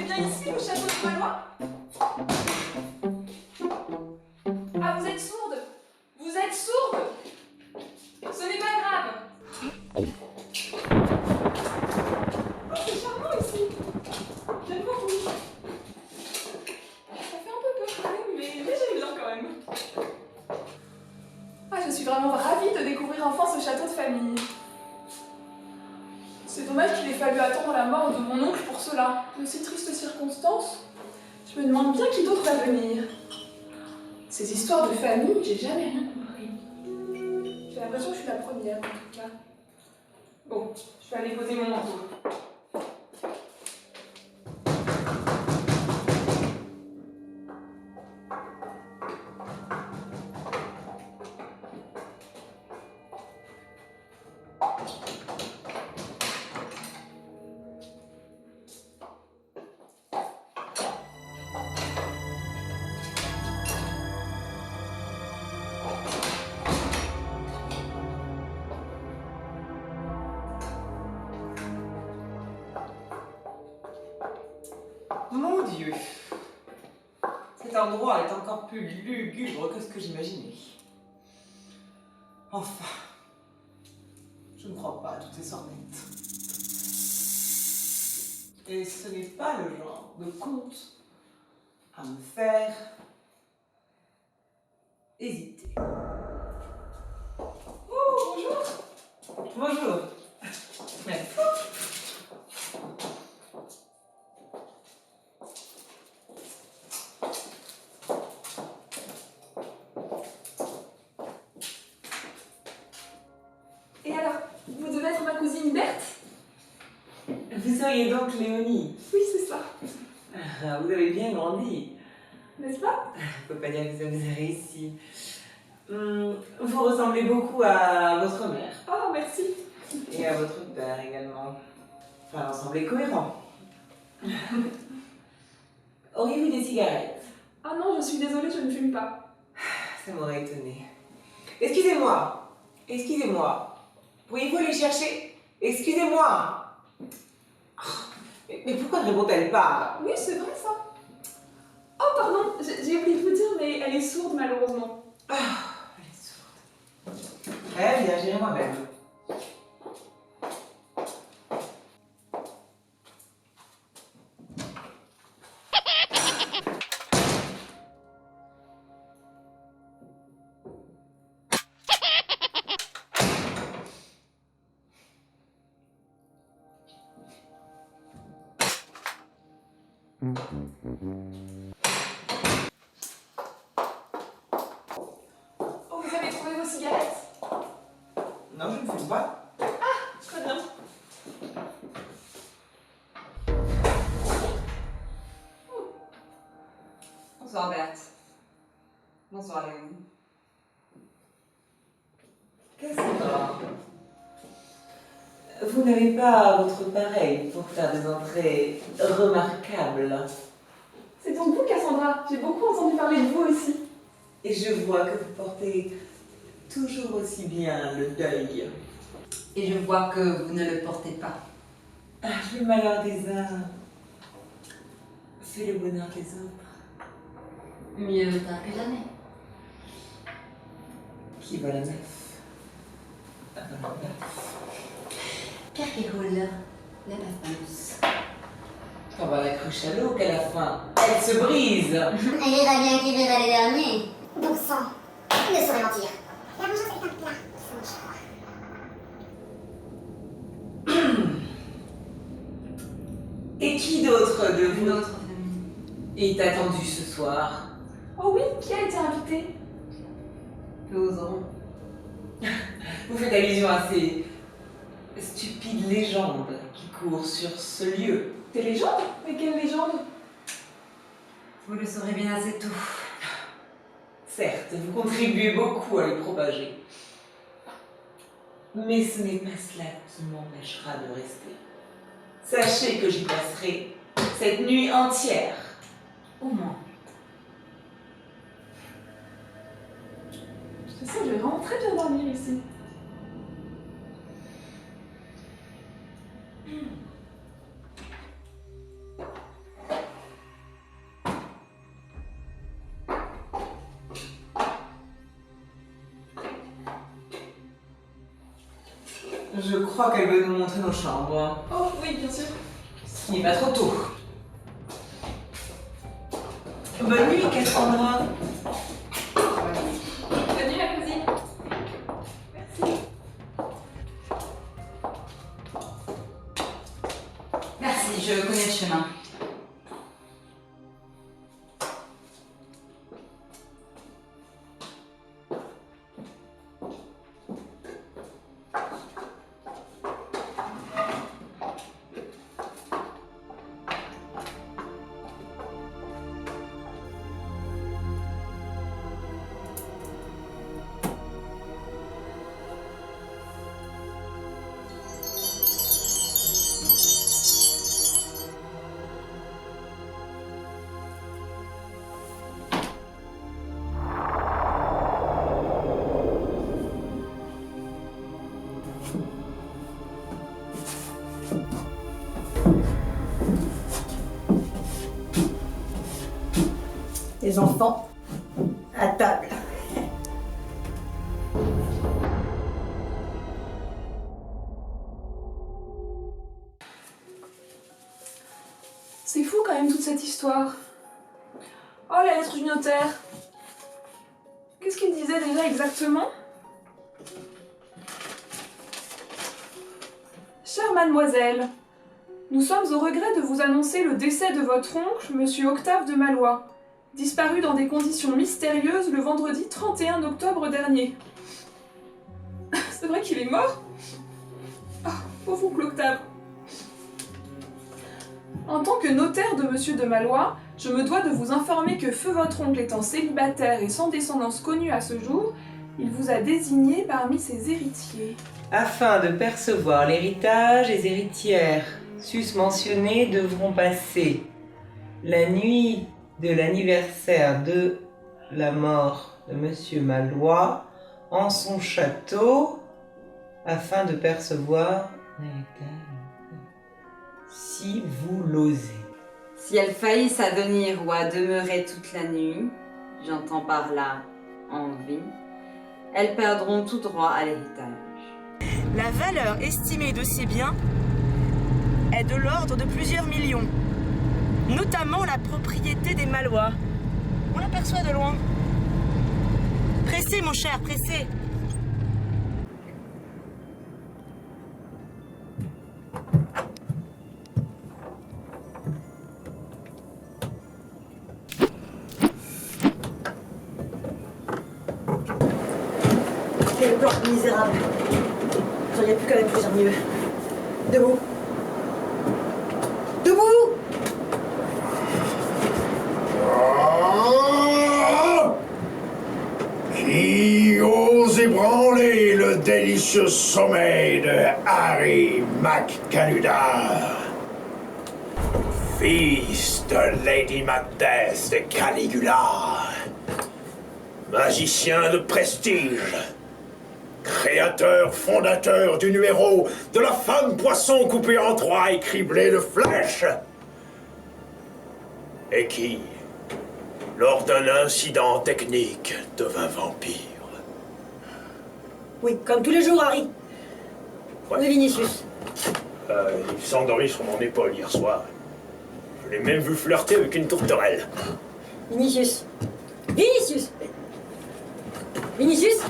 bien ici, le château de Valois? Ah, vous êtes sourde? Vous êtes sourde? Ce n'est pas grave. Oh, c'est charmant ici. J'aime beaucoup. Ça fait un peu peur quand même, mais j'aime bien quand même. Ah, je suis vraiment ravie de découvrir enfin ce château de famille. C'est dommage qu'il ait fallu attendre la mort de mon oncle pour cela. De si tristes circonstances. Je me demande bien qui d'autre va venir. Ces histoires de famille, j'ai jamais rien compris. J'ai l'impression que je suis la première, en tout cas. Bon, je vais aller poser mon manteau. Mon Dieu, cet endroit est encore plus lugubre que ce que j'imaginais. Enfin, je ne crois pas à toutes ces sornettes. Et ce n'est pas le genre de conte à me faire hésiter. Oh, bonjour! Bonjour. Merci. Et alors, vous devez être ma cousine Berthe? Vous seriez donc Léonie. Oui, c'est ça. Ah, vous avez bien grandi. N'est-ce pas? Je ne peux pas dire que ça vous a réussi. Vous ressemblez beaucoup à votre mère. Oh, merci. Et à votre père également. Enfin, l'ensemble est cohérent. Auriez-vous des cigarettes? Ah non, je suis désolée, je ne fume pas. Ça m'aurait étonné. Excusez-moi. Excusez-moi. Pourriez-vous aller chercher? Excusez-moi. Mais pourquoi ne répond-elle pas? Oui, c'est vrai ça. Oh, pardon, j'ai oublié de vous dire, mais elle est sourde malheureusement. Ah, elle est sourde. Très bien, j'irai moi-même. Oh, vous avez trouvé vos cigarettes? Non, je ne fume pas. Très bien. Bonsoir Berthe. Bonsoir Léonie. Qu'est-ce que vous n'avez pas votre pareil pour faire des entrées remarquables. C'est donc vous, Cassandra. J'ai beaucoup entendu parler de vous aussi. Et je vois que vous portez toujours aussi bien le deuil. Et je vois que vous ne le portez pas. Ah, le malheur des uns fait le bonheur des autres. Mieux tard que jamais. Qui va la neuf? Ah, non, la neuf. Pierre qui roule, la passe. On va la cruche à l'eau qu'à la fin, elle se brise. Elle verra bien qui verra les derniers. Bon sang, il ne saurait mentir. La vengeance est un plat qui mange froid. Et qui d'autre de Une vous autre famille. est attendu ce soir? Oh oui, qui a été invité? Peu oseront. Vous faites allusion à ces stupides légendes qui courent sur ce lieu. Des légendes? Mais quelle légende? Vous le saurez bien assez tôt. Certes, vous contribuez beaucoup à les propager. Mais ce n'est pas cela qui m'empêchera de rester. Sachez que j'y passerai cette nuit entière, au moins. Je sais, je vais vraiment très bien dormir ici. Je crois qu'elle veut nous montrer nos chambres. Oh oui, bien sûr. Ce n'est pas trop tôt. Bonne nuit, Cassandra. Bonne nuit, la cousine. Merci, je connais le chemin. Les enfants, à table. C'est fou quand même toute cette histoire. Oh, la lettre du notaire. Qu'est-ce qu'il disait déjà exactement? Chère mademoiselle, nous sommes au regret de vous annoncer le décès de votre oncle, monsieur Octave de Malois, disparu dans des conditions mystérieuses le vendredi 31 octobre dernier. C'est vrai qu'il est mort? Ah, pauvre oncle Octave. En tant que notaire de monsieur de Malois, je me dois de vous informer que feu votre oncle étant célibataire et sans descendance connue à ce jour, il vous a désigné parmi ses héritiers. Afin de percevoir l'héritage, les héritières sus-mentionnées devront passer la nuit de l'anniversaire de la mort de monsieur Malois en son château afin de percevoir l'héritage si vous l'osez. Si elles faillissent à venir ou à demeurer toute la nuit, j'entends par là en vie, elles perdront tout droit à l'héritage. La valeur estimée de ces biens est de l'ordre de plusieurs millions, notamment la propriété des Malois. On l'aperçoit de loin. Pressez, mon cher, pressez. Quel plan misérable. J'aurais pu quand même faire mieux. Debout. Debout! Qui ose ébranler le délicieux sommeil de Harry MacCanudar, fils de Lady Macbeth de Caligula, magicien de prestige, créateur fondateur du numéro de la femme poisson coupée en trois et criblée de flèches, et qui, lors d'un incident technique, devint vampire. Oui, comme tous les jours, Harry. Ouais. Oui, Vinicius. Il s'est endormi sur mon épaule hier soir. Je l'ai même vu flirter avec une tourterelle. Vinicius. Vinicius! Vinicius?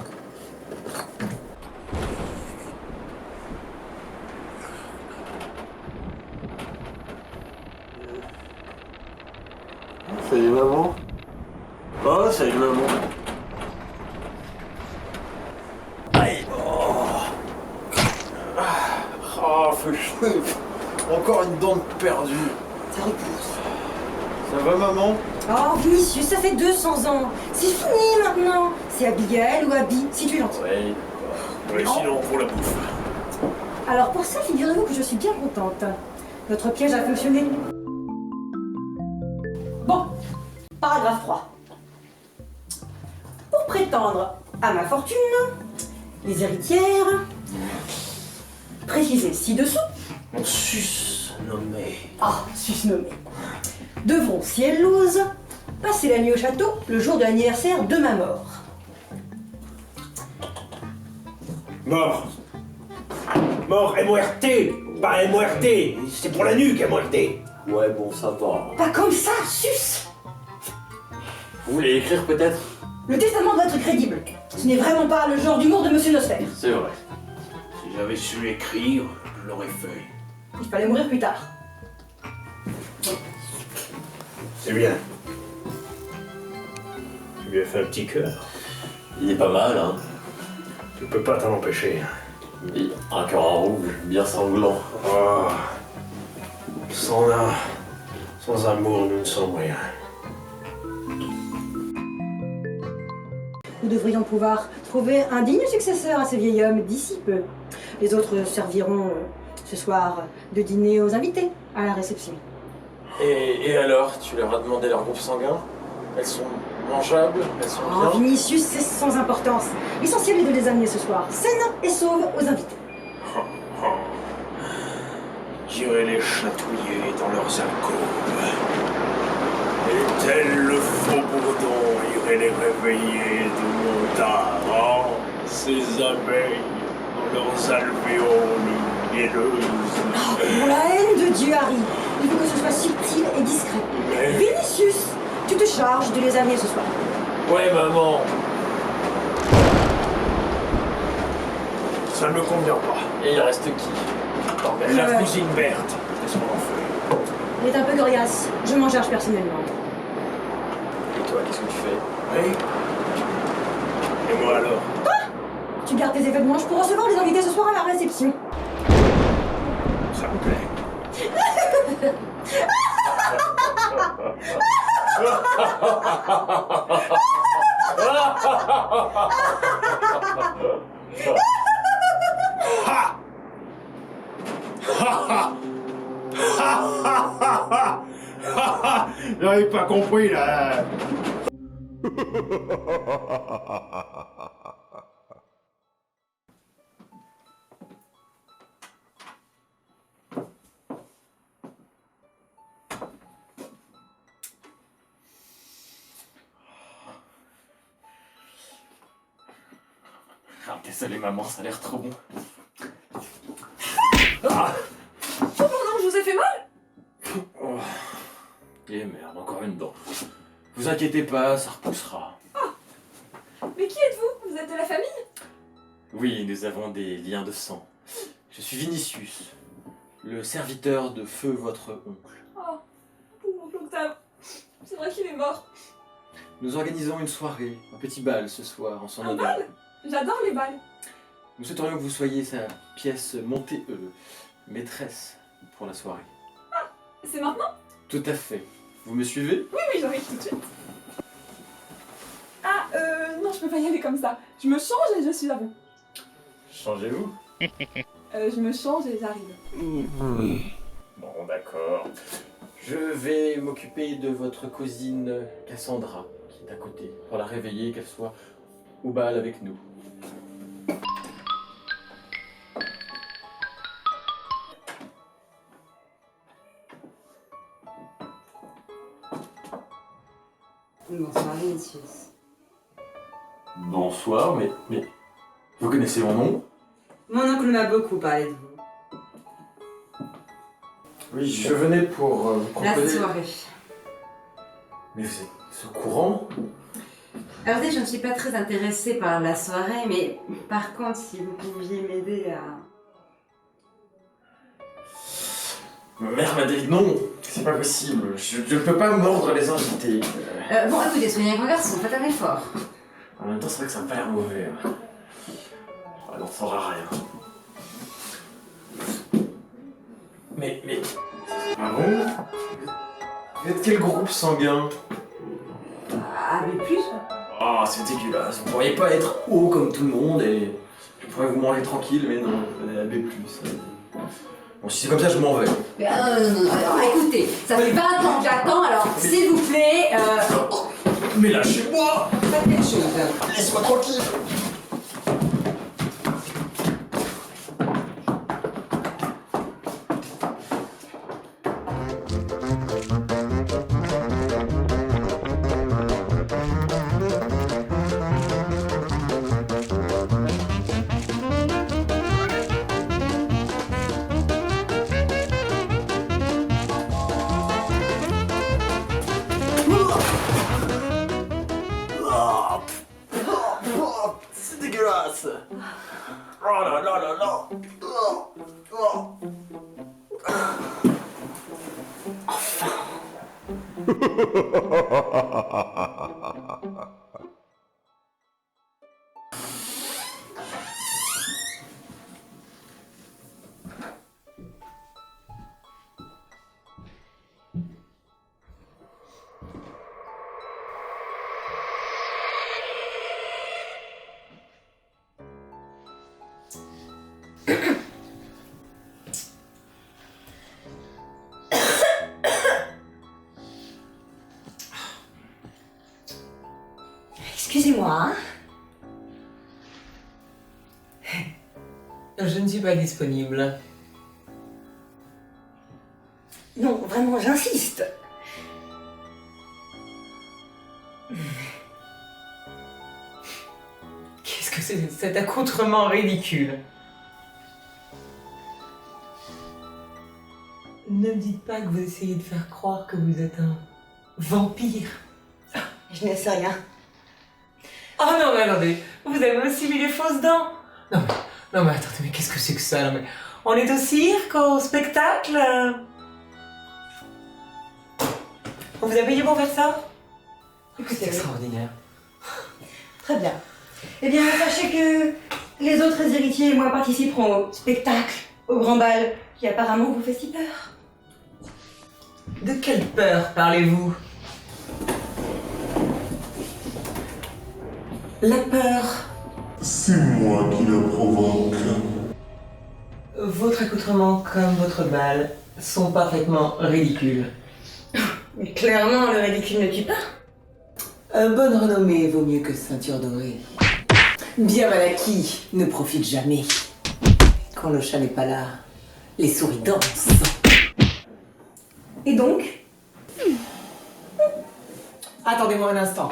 Salut maman. Oh, salut maman. Aïe. Oh, fais chaud. Encore une dent perdue. Ça repousse. Ça va maman? Oh, Vinicius, ça fait 200 ans. C'est fini maintenant. C'est Abigail ou Abby, si tu l'entends. Oui, d'accord. Oui, sinon pour la bouffe. Alors pour ça, figurez-vous que je suis bien contente. Notre piège a fonctionné. Bon, paragraphe 3. Pour prétendre à ma fortune, les héritières, précisées ci-dessous, On sus nommé. susnommées, devront, si elles l'osent, passer la nuit au château le jour de l'anniversaire de ma mort. Mort. Mort MORT, pas MORT. C'est pour la nuque MORT. Ouais, bon, ça va. Pas comme ça, sus! Vous voulez écrire peut-être? Le testament doit être crédible. Ce n'est vraiment pas le genre d'humour de Monsieur Nosfer. C'est vrai. Si j'avais su écrire, je l'aurais fait. Il fallait mourir plus tard. C'est bien. Tu lui as fait un petit cœur. Il est pas mal, hein. Tu peux pas t'en empêcher. Et un cœur en rouge, bien sanglant. Oh. Sans amour, nous ne sommes rien. Nous devrions pouvoir trouver un digne successeur à ce vieil homme d'ici peu. Les autres serviront ce soir de dîner aux invités à la réception. Et alors, tu leur as demandé leur groupe sanguin? Elles sont mangeables? Elles sont Oh, bien? Vinicius, c'est sans importance. L'essentiel est de les amener ce soir, saines et sauves aux invités. J'irai les chatouiller dans leurs alcôves. Et tel le faux bourdon, irai les réveiller de mon dard. Ces abeilles dans leurs alvéoles mielleuses. Pour la haine de Dieu, Harry, il faut que ce soit subtil et discret. Mais- Vinicius, tu te charges de les amener ce soir. Ouais, maman. Ça ne me convient pas. Et il reste qui? La Ouais. cousine Berthe, qu'est-ce qu'on en fait? Il est un peu coriace, je m'en charge personnellement. Et toi, qu'est-ce que tu fais? Oui. Et moi alors? Tu gardes tes effets de manche pour recevoir les invités ce soir à la réception. Ça me plaît. J'avais pas compris là. Ah, désolé, maman, ça a l'air trop bon. Oh non, je vous ai fait mal? Oh. Et merde, encore une dent. Vous inquiétez pas, ça repoussera. Mais qui êtes-vous? Vous êtes de la famille? Oui, nous avons des liens de sang. Je suis Vinicius, le serviteur de feu votre oncle. Oh, pauvre Octave. C'est vrai qu'il est mort. Nous organisons une soirée, un petit bal ce soir en son Un honneur. bal? J'adore les balles. Nous souhaiterions que vous soyez sa pièce montée, maîtresse pour la soirée. C'est maintenant? Tout à fait. Vous me suivez? Oui, j'arrive tout de suite. Ah, non, je peux pas y aller comme ça. Je me change et je suis à vous. Changez-vous. Je me change et j'arrive. Bon, d'accord. Je vais m'occuper de votre cousine Cassandra, qui est à côté, pour la réveiller, qu'elle soit au bal avec nous. Bonsoir, Vinicius. Bonsoir, mais vous connaissez mon nom? Mon oncle m'a beaucoup parlé de vous. Oui, je venais pour vous La proposer... soirée. Mais vous êtes au courant? Alors, je ne suis pas très intéressée par la soirée, mais par contre, si vous pouviez m'aider à... Ma mère m'a dit non, c'est pas possible, je ne peux pas mordre les invités. Bon, écoutez, soyez un grand garçon, faites un effort. En même temps, c'est vrai que ça m'a pas l'air mauvais. Ah non, ça n'aura rien. Mais... Ah bon? Vous êtes quel groupe sanguin? Ah, mais plus Ah, c'est dégueulasse, vous pourriez pas être haut comme tout le monde et je pourrais vous manger tranquille, mais non, vous êtes la B+. Bon, si c'est comme ça, je m'en vais. non, alors écoutez, ça fait 20 ans que j'attends, alors s'il vous plaît, Mais lâchez-moi! faites quelque chose. Laisse-moi tranquille! Excusez-moi. Je ne suis pas disponible. Non, vraiment, j'insiste. Qu'est-ce que c'est cet accoutrement ridicule? Ne me dites pas que vous essayez de faire croire que vous êtes un vampire. Je ne sais rien. Oh non mais attendez, vous avez aussi mis les fausses dents. Non mais attendez, mais qu'est-ce que c'est que ça? Non, mais on est au cirque, au spectacle? On vous a payé pour faire ça? C'est extraordinaire. Très bien. Eh bien, sachez que les autres héritiers et moi participeront au spectacle, au grand bal, qui apparemment vous fait si peur. De quelle peur parlez-vous? La peur. C'est moi qui la provoque. Votre accoutrement comme votre bal sont parfaitement ridicules. Mais clairement, le ridicule ne tue pas. Bonne renommée vaut mieux que ceinture dorée. Bien mal acquis ne profite jamais. Quand le chat n'est pas là, les souris dansent. Et donc? Attendez-moi un instant.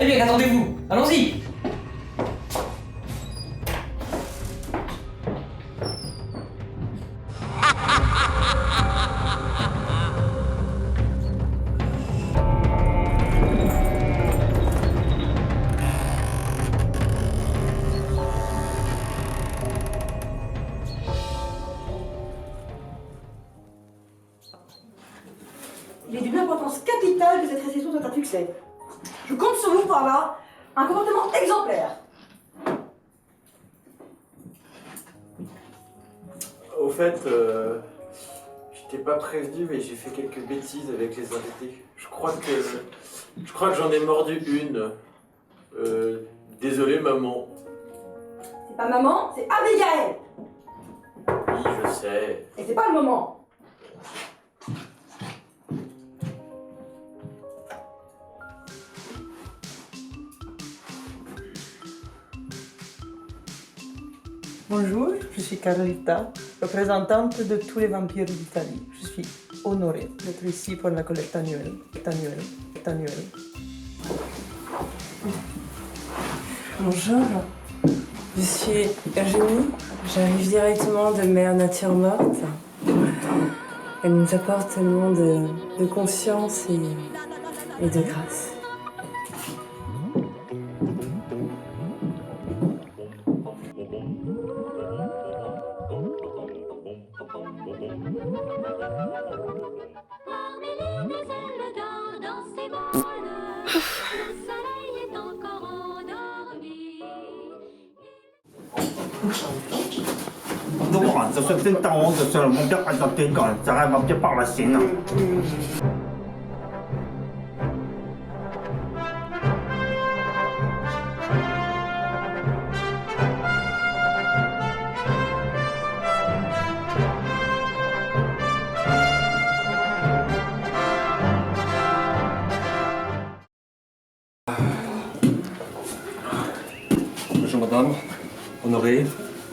Eh bien, qu'attendez-vous? Allons-y! Il est d'une importance capitale que cette récession soit un succès. Je compte sur vous pour avoir un comportement exemplaire. Au fait, je t'ai pas prévenu, mais j'ai fait quelques bêtises avec les invités. Je crois que j'en ai mordu une. Désolé, maman. C'est pas maman, c'est Abigail. Oui, je sais. Et c'est pas le moment. Bonjour, je suis Carlita, représentante de tous les vampires d'Italie. Je suis honorée d'être ici pour la collecte annuelle. Bonjour, je suis Eugénie, j'arrive directement de Mère Nature Morte. Elle nous apporte tellement de conscience et de grâce.晚上睡真到我就上網一嗌就幾個人就係諗住爆嚟閃啊！Bonjour madame, honoré.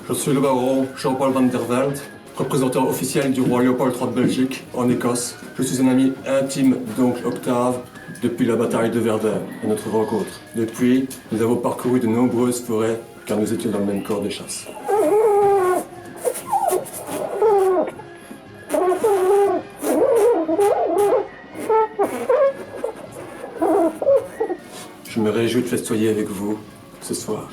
Je suis le baron Jean-Paul van der Velde, représentant officiel du roi Léopold III de Belgique en Écosse. Je suis un ami intime d'oncle Octave depuis la bataille de Verdun et notre rencontre. Depuis, nous avons parcouru de nombreuses forêts car nous étions dans le même corps de chasse. Je me réjouis de festoyer avec vous ce soir.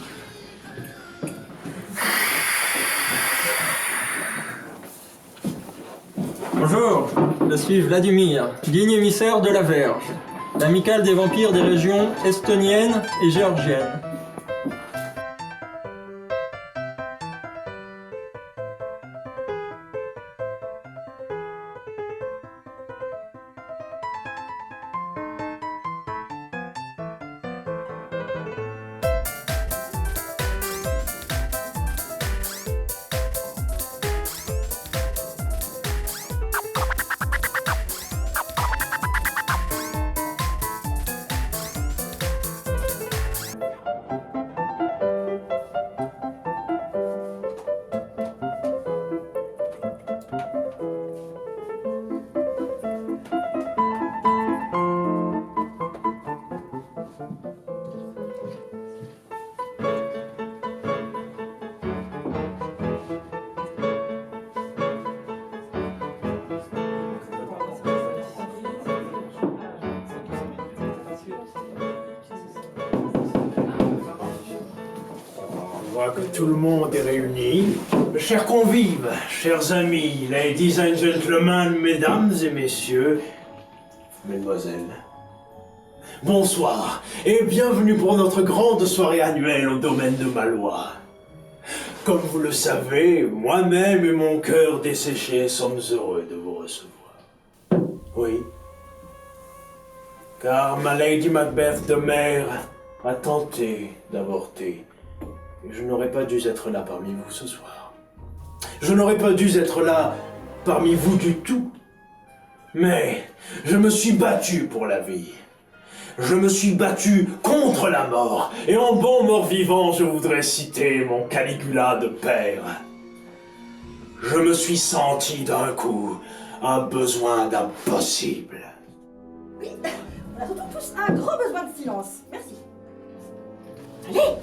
Bonjour, je suis Vladimir, digne émissaire de la Verge, l'amicale des vampires des régions estoniennes et géorgiennes. Que tout le monde est réuni. Chers convives, chers amis, ladies and gentlemen, mesdames et messieurs, mesdemoiselles, bonsoir et bienvenue pour notre grande soirée annuelle au domaine de Malois. Comme vous le savez, moi-même et mon cœur desséché sommes heureux de vous recevoir. Oui, car ma Lady Macbeth de mer a tenté d'avorter. Et je n'aurais pas dû être là parmi vous ce soir. Je n'aurais pas dû être là parmi vous du tout. Mais je me suis battu pour la vie. Je me suis battu contre la mort. Et en bon mort-vivant, je voudrais citer mon Caligula de père. Je me suis senti d'un coup un besoin d'impossible. Oui, on a surtout tous un grand besoin de silence. Merci. Allez!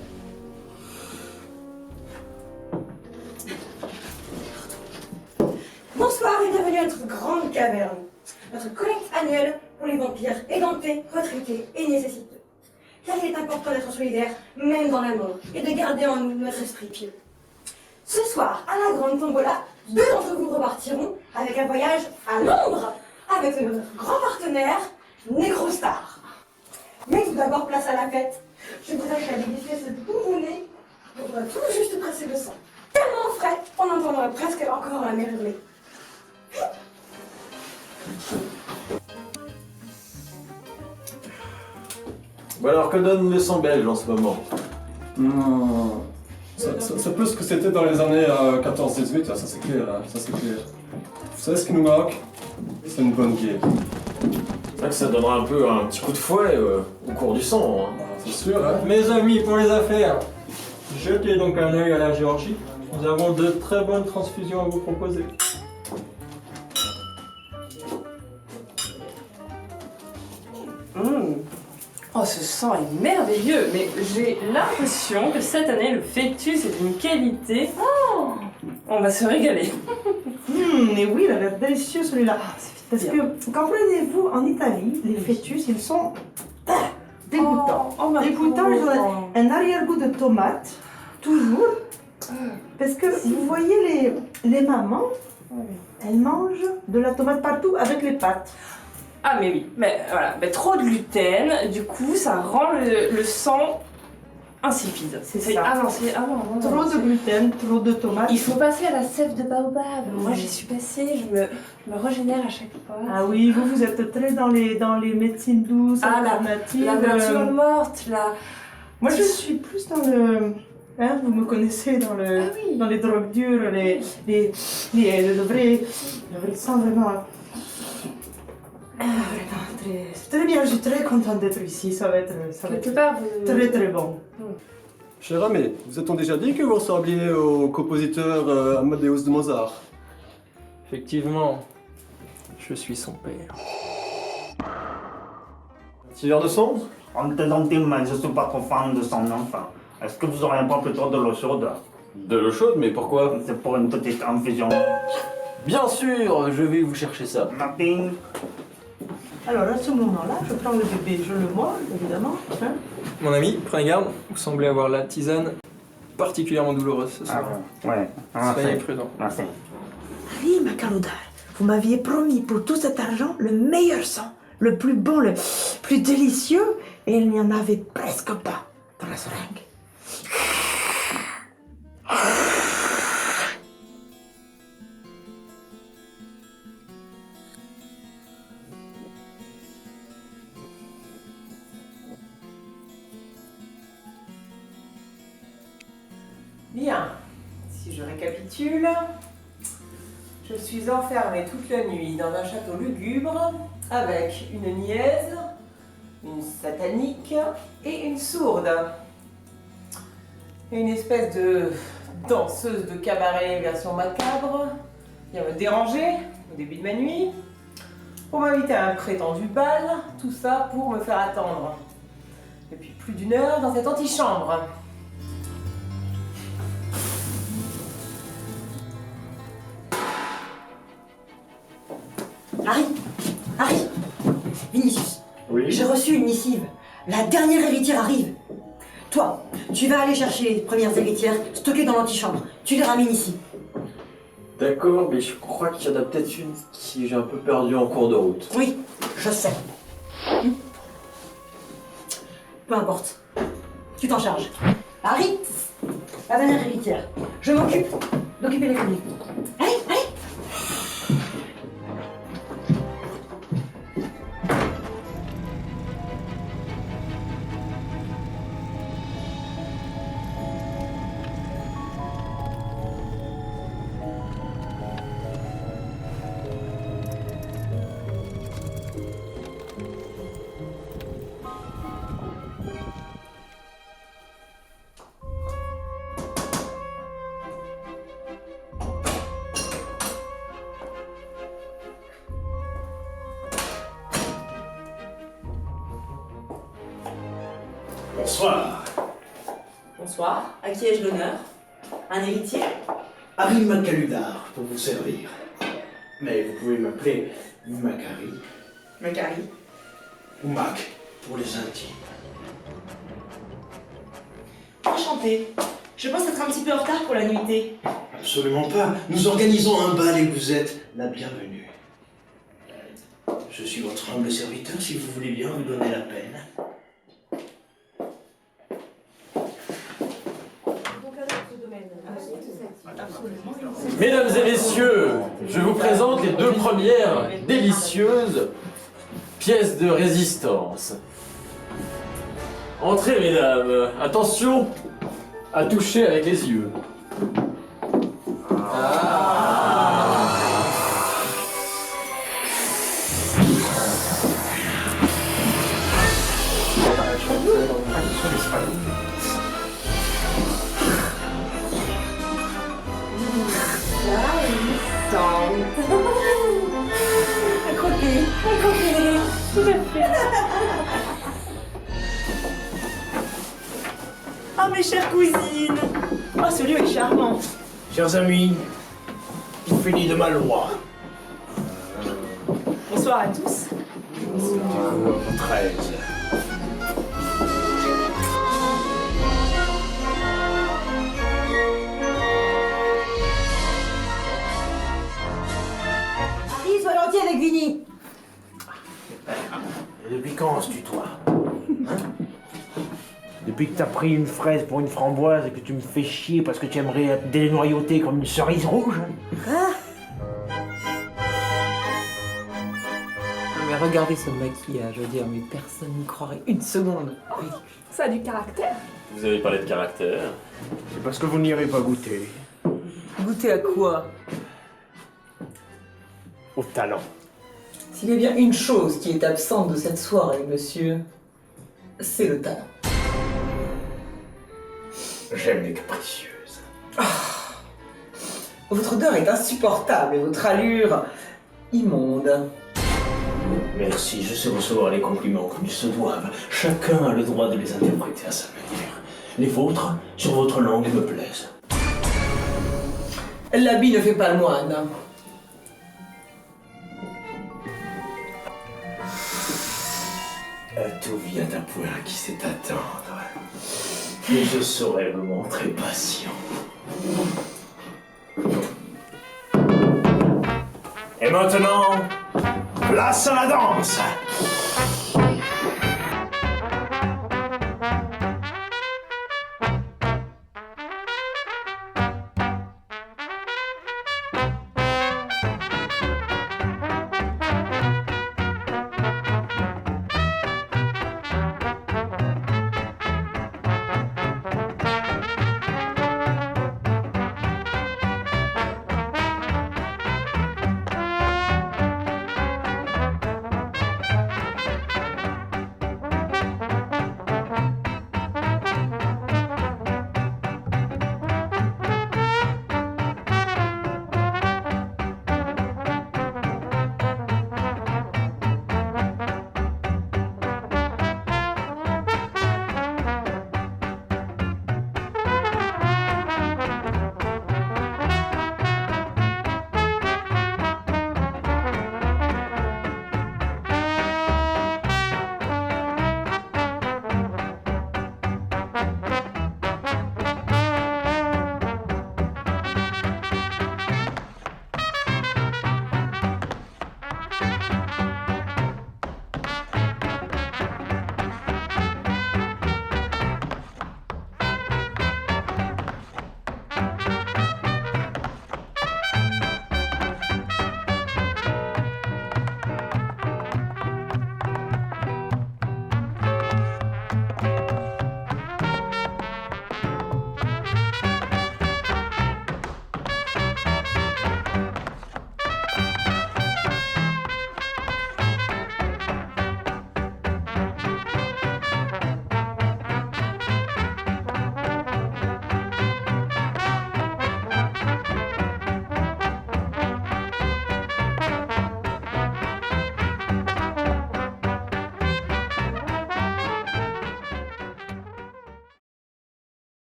Bonsoir et bienvenue à notre grande caverne, notre collecte annuelle pour les vampires édentés, retraités et nécessiteux. Car il est important d'être solidaire, même dans la mort, et de garder en nous notre esprit pieux. Ce soir, à la grande tombola, 2 d'entre vous repartiront avec un voyage à Londres, avec notre grand partenaire, Necrostar. Mais tout d'abord, place à la fête. Je voudrais que la délicieuse boubonnée pour tout juste presser le sang. Tellement frais, on entendrait presque encore la mer hurler. Bon alors, que donne le sang belge en ce moment? C'est plus ce que c'était dans les années 14-18, ça c'est clair, hein, ça c'est clair. Vous savez ce qui nous manque? C'est une bonne bière. C'est vrai que ça donnera un peu un petit coup de fouet au cours du sang. Hein. C'est sûr, hein. Mes amis, pour les affaires, jetez donc un œil à la Géorgie. Nous avons de très bonnes transfusions à vous proposer. Oh, ce sang est merveilleux, mais j'ai l'impression que cette année, le fœtus est d'une qualité... Oh, on va se régaler. Mais oui, il a l'air délicieux celui-là. Parce bien. que, comprenez-vous, en Italie, les fœtus, ils sont dégoûtants. Dégoûtants, ils ont un arrière-goût de tomate, toujours. Parce que, vous voyez, les mamans, elles mangent de la tomate partout avec les pâtes. Ah mais oui, mais voilà, mais trop de gluten, du coup ça rend le sang insipide. C'est ça. Ah non, c'est... Ah non, Trop de gluten, trop de tomates. Il faut passer à la sève de baobab. Moi j'y suis passée, je me régénère à chaque fois. Ah oui, vous êtes très dans les médecines douces, alternatives. La nature morte, la... Moi je suis plus dans le... Hein, vous me connaissez dans dans les drogues dures, le vrai sang vraiment... très bien, je suis très contente d'être ici, ça va être très très bon. Cher ami, vous a-t-on déjà dit que vous ressembliez au compositeur Amadeus de Mozart? Effectivement, je suis son père. Petit verre de sang? On te donne mais je suis pas trop fan de son enfant. Est-ce que vous auriez pas plutôt de l'eau chaude? De l'eau chaude, mais pourquoi? C'est pour une petite infusion. Bien sûr, je vais vous chercher ça. Mapping. Alors à ce moment-là, je prends le bébé, je le mange évidemment, hein, Mon ami, prenez garde, vous semblez avoir la tisane particulièrement douloureuse ce soir. Ouais. Soyez prudent. Merci. Oui, Macarodar, vous m'aviez promis pour tout cet argent le meilleur sang, le plus bon, le plus délicieux, et il n'y en avait presque pas dans la seringue. Bien, si je récapitule, je suis enfermée toute la nuit dans un château lugubre avec une niaise, une satanique et une sourde. Une espèce de danseuse de cabaret version macabre vient me déranger au début de ma nuit pour m'inviter à un prétendu bal, tout ça pour me faire attendre depuis plus d'1 heure dans cette antichambre. Harry, Vinicius, Oui. j'ai reçu une missive. La dernière héritière arrive. Toi, tu vas aller chercher les premières héritières stockées dans l'antichambre. Tu les ramènes ici. D'accord, mais je crois qu'il y en a peut-être une qui j'ai un peu perdue en cours de route. Oui, je sais. Peu importe. Tu t'en charges. Harry, la dernière héritière. Je m'occupe d'occuper les familles. Allez, allez. Bonsoir. Bonsoir. À qui ai-je l'honneur? Un héritier? Harry Macaludar, pour vous servir. Mais vous pouvez m'appeler Macari. Macari. Ou Mac, pour les intimes. Enchanté. Je pense être un petit peu en retard pour la nuitée. Absolument pas. Nous organisons un bal et vous êtes la bienvenue. Je suis votre humble serviteur, si vous voulez bien vous donner la peine. Mesdames et messieurs, je vous présente les 2 premières délicieuses pièces de résistance. Entrez, mesdames. Attention à toucher avec les yeux. Un croquet, tout à fait. Oh, mes chères cousines! Oh, ce lieu est charmant! Chers amis, il finit de ma loi. Bonsoir à tous. 13. Harry, sois gentil avec Vinny. Et depuis quand on se tutoie? Hein? Depuis que t'as pris une fraise pour une framboise et que tu me fais chier parce que tu aimerais être dénoyauté comme une cerise rouge? Mais regardez ce maquillage, je veux dire, mais personne n'y croirait une seconde. Ridicule. Ça a du caractère. Vous avez parlé de caractère. C'est parce que vous n'irez pas goûter. Goûter à quoi? Au talent. S'il y a bien une chose qui est absente de cette soirée, monsieur, c'est le talent. J'aime les capricieuses. Votre odeur est insupportable et votre allure immonde. Merci, je sais recevoir les compliments comme ils se doivent. Chacun a le droit de les interpréter à sa manière. Les vôtres, sur votre langue, me plaisent. L'habit ne fait pas le moine. Tout vient d'un point qui sait attendre. Et je saurai me montrer patient. Et maintenant, place à la danse!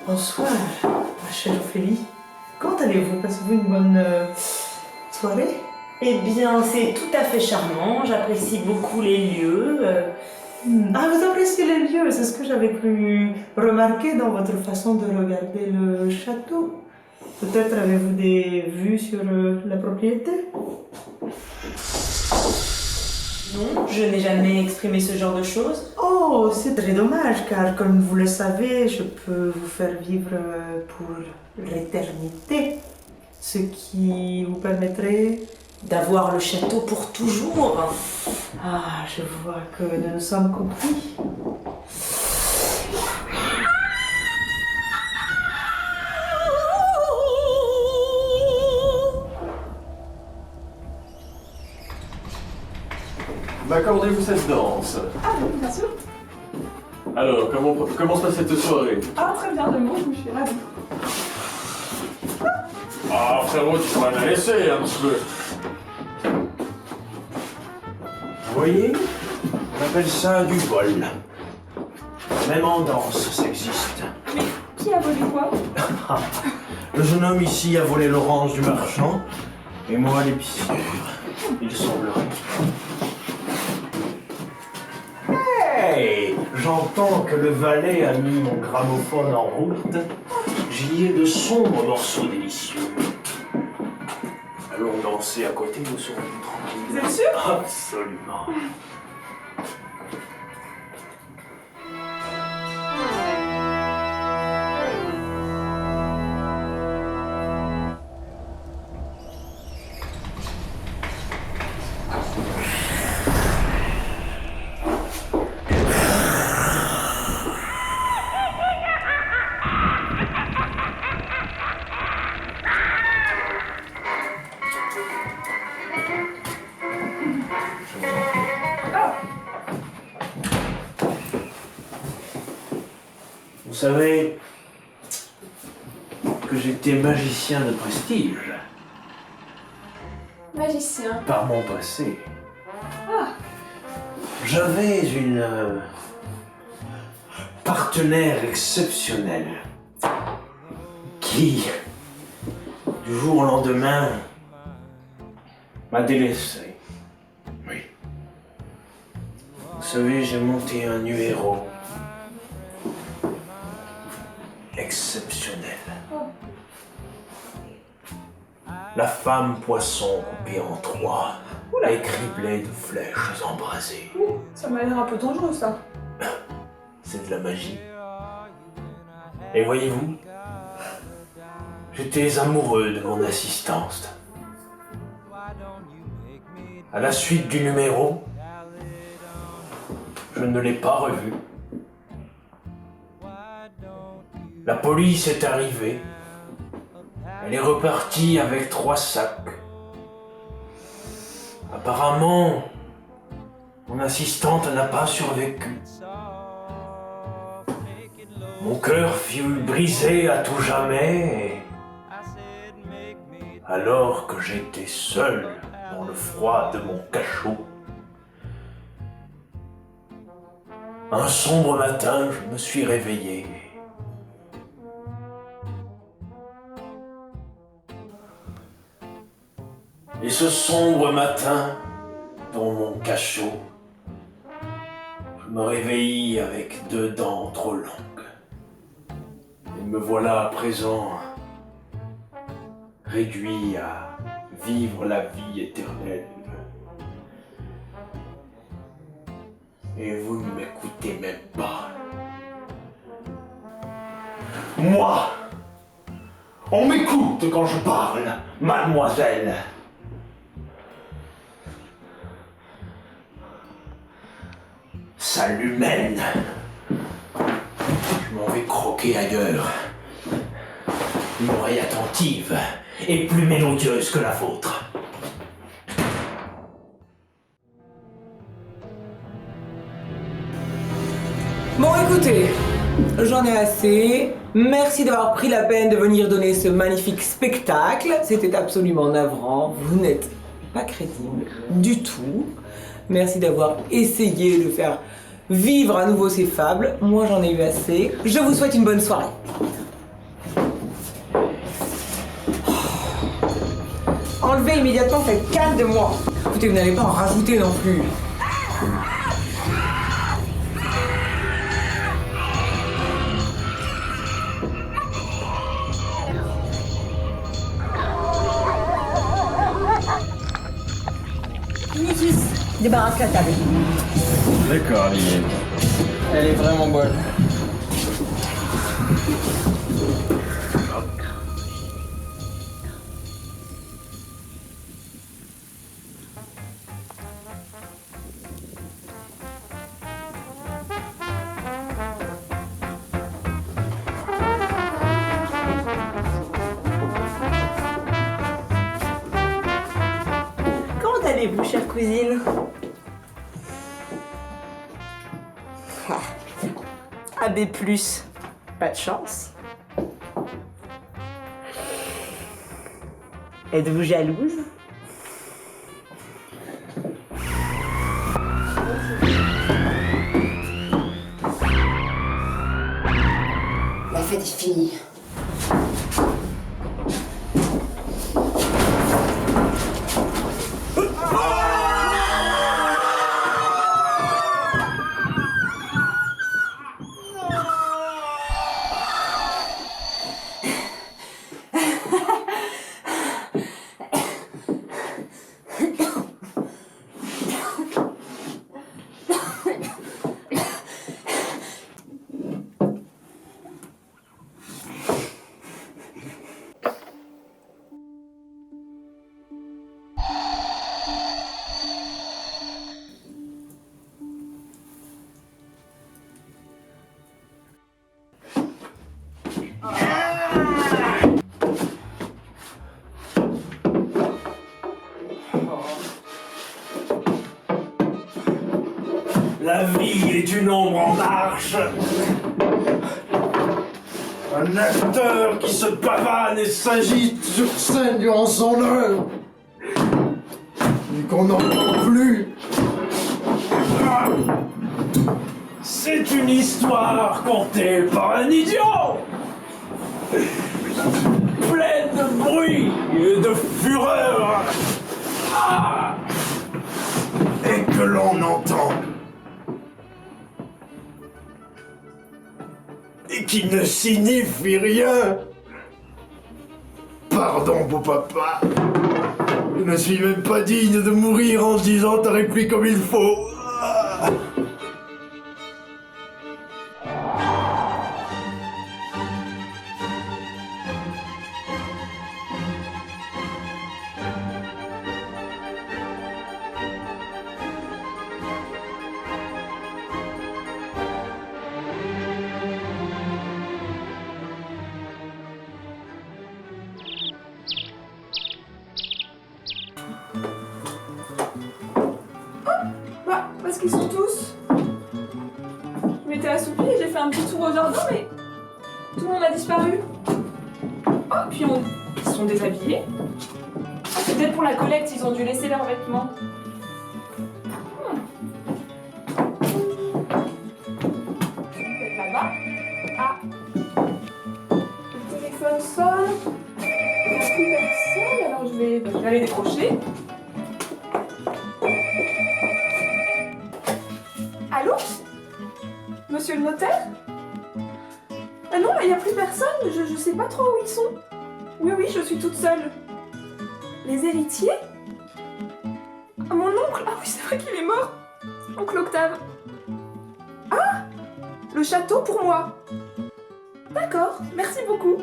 Bonsoir, ma chère Ophélie. Comment allez-vous? Passez-vous une bonne soirée? Eh bien, c'est tout à fait charmant. J'apprécie beaucoup les lieux. Ah, vous appréciez les lieux, c'est ce que j'avais pu remarquer dans votre façon de regarder le château. Peut-être avez-vous des vues sur la propriété? Non, je n'ai jamais exprimé ce genre de choses. Oh, c'est très dommage, car comme vous le savez, je peux vous faire vivre pour l'éternité, ce qui vous permettrait d'avoir le château pour toujours. Ah, je vois que nous nous sommes compris. M'accordez-vous cette danse? Ah oui, bien sûr. Alors, comment se passe cette soirée? Ah, très bien, de mots, je suis ravie. Ah, frérot, tu pourrais me la laisser un petit peu. Vous voyez, on appelle ça du vol. Même en danse, ça existe. Mais qui a volé quoi? Le jeune homme ici a volé l'orange du marchand, et moi l'épicière. Il semblerait. Hey! J'entends que le valet a mis mon gramophone en route. J'y ai de sombres morceaux délicieux. Allons danser à côté, nous serons tranquilles. Vous êtes sûr? Absolument. Vous savez que j'étais magicien de prestige. Magicien. Par mon passé. Ah. J'avais une partenaire exceptionnelle qui, du jour au lendemain, m'a délaissé. Oui. Vous savez, j'ai monté un numéro exceptionnel. La femme poisson coupée en 3 et criblée de flèches embrasées. Ça m'a l'air un peu dangereux, ça. C'est de la magie. Et voyez-vous, j'étais amoureux de mon assistante. À la suite du numéro, je ne l'ai pas revue. La police est arrivée. Elle est repartie avec 3 sacs. Apparemment, mon assistante n'a pas survécu. Mon cœur fut brisé à tout jamais, alors que j'étais seul dans le froid de mon cachot. Un sombre matin, je me suis réveillé. Et ce sombre matin, dans mon cachot, je me réveillis avec 2 dents trop longues. Et me voilà à présent réduit à vivre la vie éternelle. Et vous ne m'écoutez même pas. Moi, on m'écoute quand je parle, mademoiselle. Sale humaine. Je m'en vais croquer ailleurs. Une oreille attentive et plus mélodieuse que la vôtre. Bon, écoutez, j'en ai assez. Merci d'avoir pris la peine de venir donner ce magnifique spectacle. C'était absolument navrant. Vous n'êtes pas crédible du tout. Merci d'avoir essayé de faire vivre à nouveau ces fables. Moi, j'en ai eu assez. Je vous souhaite une bonne soirée. Enlevez immédiatement cette canne de moi. Écoutez, vous n'allez pas en rajouter non plus. Vinicius, débarrasse la table. D'accord, Lily. Elle est vraiment bonne. Comment allez-vous, chère cousine? AB+, pas de chance. Êtes-vous jalouse? La fête est finie. La vie est une ombre en marche. Un acteur qui se pavane et s'agite sur scène durant son heure. Et qu'on n'entend plus. C'est une histoire contée par un idiot. pleine de bruit et de fureur, et que l'on entend, et qui ne signifie rien. Pardon, beau papa. Je ne suis même pas digne de mourir en disant ta réplique comme il faut. Bah, parce qu'ils sont tous. Je m'étais assoupie et j'ai fait un petit tour au jardin, mais tout le monde a disparu. Oh, puis ils se sont déshabillés. Ah, c'est peut-être pour la collecte, ils ont dû laisser leurs vêtements. Peut-être là-bas. Ah. Le téléphone sonne. Il n'y a plus personne, alors je vais aller décrocher. Allô? Monsieur le notaire? Ah non, il n'y a plus personne, je sais pas trop où ils sont. Oui, oui, je suis toute seule. Les héritiers? Ah, mon oncle? Ah oui, c'est vrai qu'il est mort. Oncle Octave. Ah! Le château pour moi. D'accord, merci beaucoup.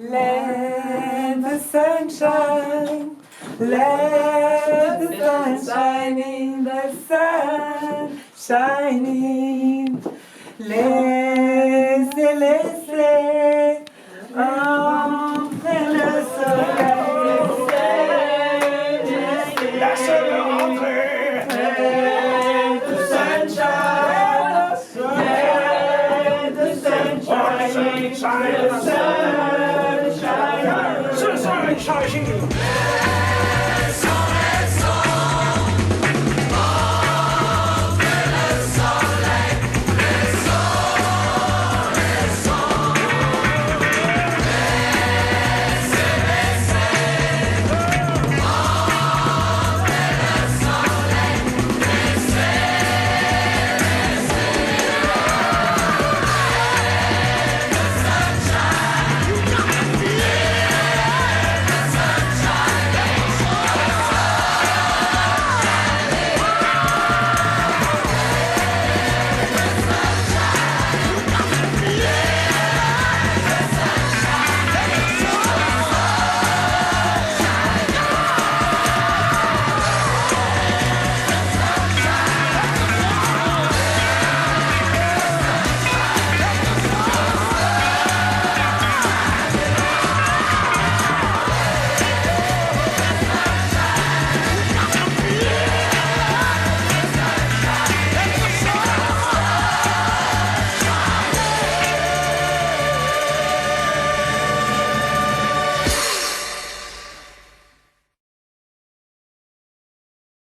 Let the sunshine, let the sunshine in the sun shining. Laissez, laissez entrer le soleil. Laissez-le rentrer. Let the sunshine, let the sunshine, The sun shining.